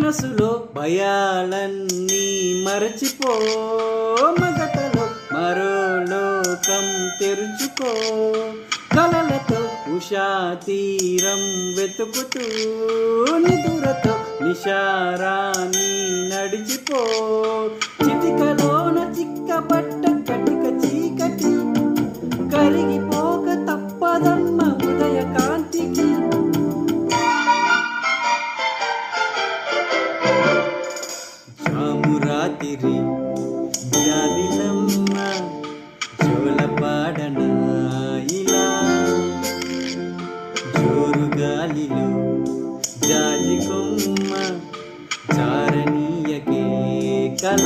మనసులో భయాలన్నీ మరచిపో, మగతలో మరో లోకం తెరుచుకో, కలలతో ఉషా తీరం వెతుకుతూ నిదురతో నిశారాన్ని నడిచిపో, చిటికలోన చిక్కబట్ట కటిక చీకటి కరిగిపోక తప్పదమ్మ ఉదయ కాంతికి. జామురాతిరి జాబిలమ్మ జోలపాడన ఇలా, జోరుగాలిలో జాజి కొమ్మ జారణీయకే కళ.